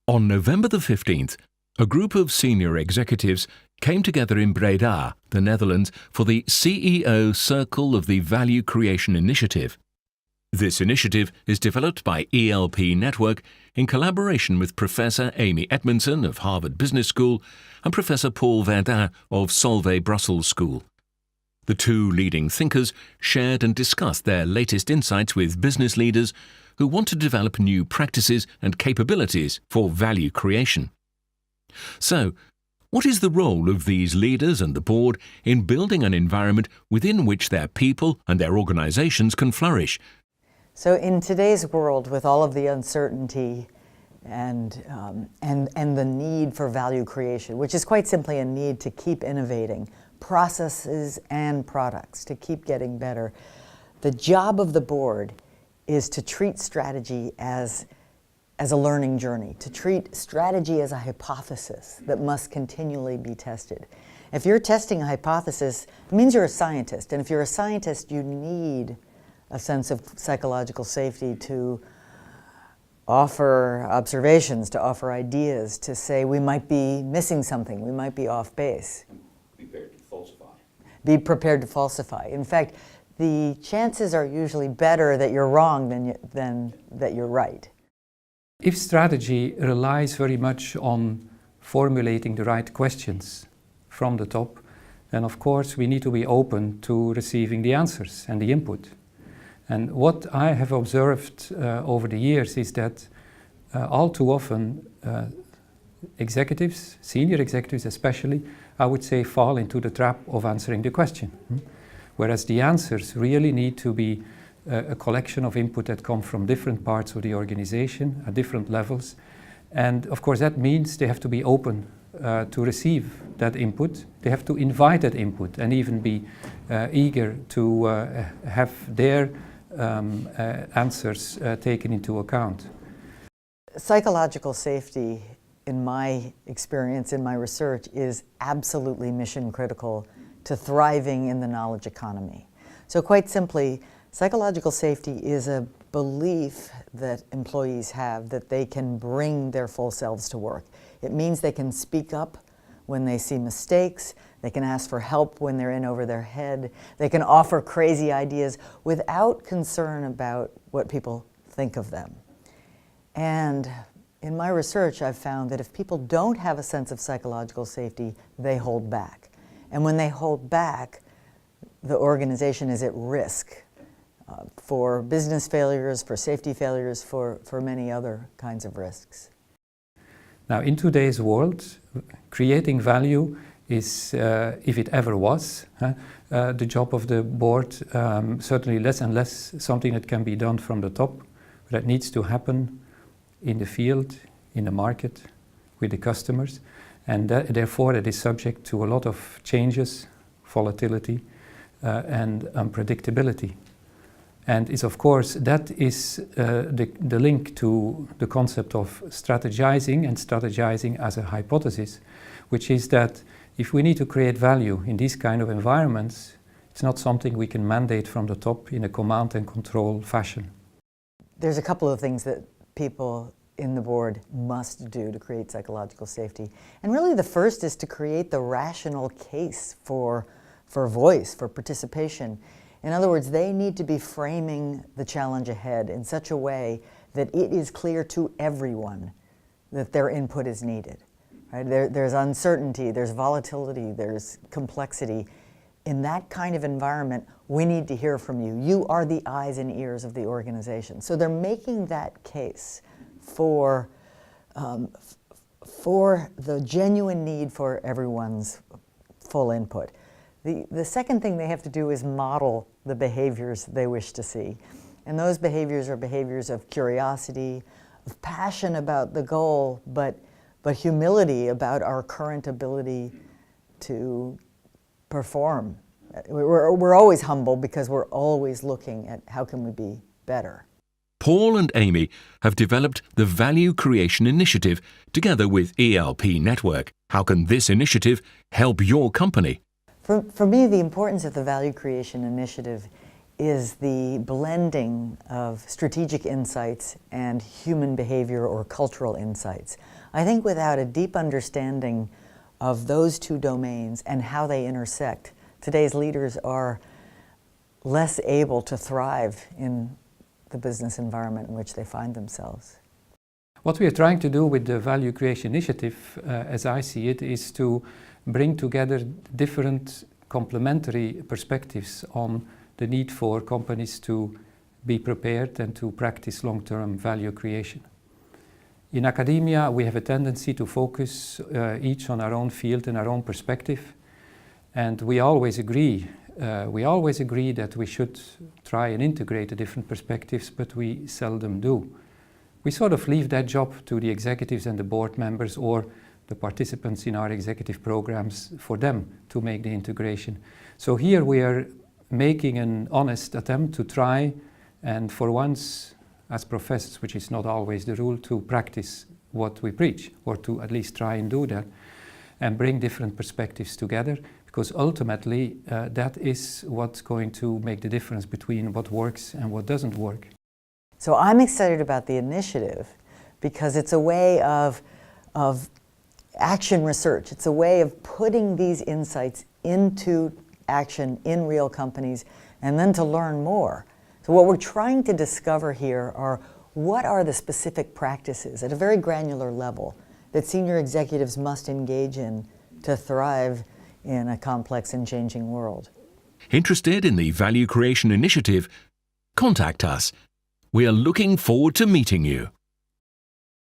On November the 15th, a group of senior executives came together in Breda, the Netherlands, for the CEO Circle of the Value Creation Initiative. This initiative is developed by ELP Network in collaboration with Professor Amy Edmondson of Harvard Business School and Professor Paul Verdin of Solvay Brussels School. The two leading thinkers shared and discussed their latest insights with business leaders who want to develop new practices and capabilities for value creation. So, what is the role of these leaders and the board in building an environment within which their people and their organizations can flourish? So in today's world, with all of the uncertainty and the need for value creation, which is quite simply a need to keep innovating processes and products, to keep getting better, the job of the board is to treat strategy as a learning journey, to treat strategy as a hypothesis that must continually be tested. If you're testing a hypothesis, it means you're a scientist, and if you're a scientist, you need a sense of psychological safety to offer observations, to offer ideas, to say we might be missing something, we might be off base. Be prepared to falsify. Be prepared to falsify. In fact, the chances are usually better that you're wrong than that you're right. If strategy relies very much on formulating the right questions from the top, then of course we need to be open to receiving the answers and the input. And what I have observed over the years is that all too often executives, senior executives especially, I would say fall into the trap of answering the question. Whereas the answers really need to be a collection of input that come from different parts of the organization at different levels. And of course that means they have to be open to receive that input. They have to invite that input and even be eager to have their answers taken into account. Psychological safety, in my experience, in my research, is absolutely mission critical to thriving in the knowledge economy. So quite simply, psychological safety is a belief that employees have that they can bring their full selves to work. It means they can speak up when they see mistakes, they can ask for help when they're in over their head, they can offer crazy ideas without concern about what people think of them. And in my research, I've found that if people don't have a sense of psychological safety, they hold back. And when they hold back, the organization is at risk for business failures, for safety failures, for many other kinds of risks. Now, in today's world, creating value is, if it ever was, the job of the board, certainly less and less something that can be done from the top, but that needs to happen in the field, in the market, with the customers, and therefore it is subject to a lot of changes, volatility, and unpredictability. And is of course that is the link to the concept of strategizing, and strategizing as a hypothesis, which is that if we need to create value in these kind of environments, it's not something we can mandate from the top in a command and control fashion. There's a couple of things that people in the board must do to create psychological safety. And really the first is to create the rational case for voice, for participation. In other words, they need to be framing the challenge ahead in such a way that it is clear to everyone that their input is needed. Right? There's uncertainty, there's volatility, there's complexity. In that kind of environment, we need to hear from you. You are the eyes and ears of the organization. So they're making that case for the genuine need for everyone's full input. The second thing they have to do is model the behaviors they wish to see. And those behaviors are behaviors of curiosity, of passion about the goal, but humility about our current ability to perform. We're always humble because we're always looking at how can we be better. Paul and Amy have developed the Value Creation Initiative together with ELP Network. How can this initiative help your company? For me, the importance of the Value Creation Initiative is the blending of strategic insights and human behavior or cultural insights. I think without a deep understanding of those two domains and how they intersect, today's leaders are less able to thrive in the business environment in which they find themselves. What we are trying to do with the Value Creation Initiative, as I see it, is to bring together different complementary perspectives on the need for companies to be prepared and to practice long-term value creation. In academia, we have a tendency to focus each on our own field and our own perspective, and we always agree that we should try and integrate the different perspectives, but we seldom do. We sort of leave that job to the executives and the board members or the participants in our executive programs for them to make the integration. So here we are making an honest attempt to try and for once, as professors, which is not always the rule, to practice what we preach, or to at least try and do that and bring different perspectives together, because ultimately that is what's going to make the difference between what works and what doesn't work. So I'm excited about the initiative because it's a way of action research. It's a way of putting these insights into action in real companies and then to learn more. So what we're trying to discover here are what are the specific practices at a very granular level that senior executives must engage in to thrive in a complex and changing world. Interested in the Value Creation Initiative? Contact us. We are looking forward to meeting you.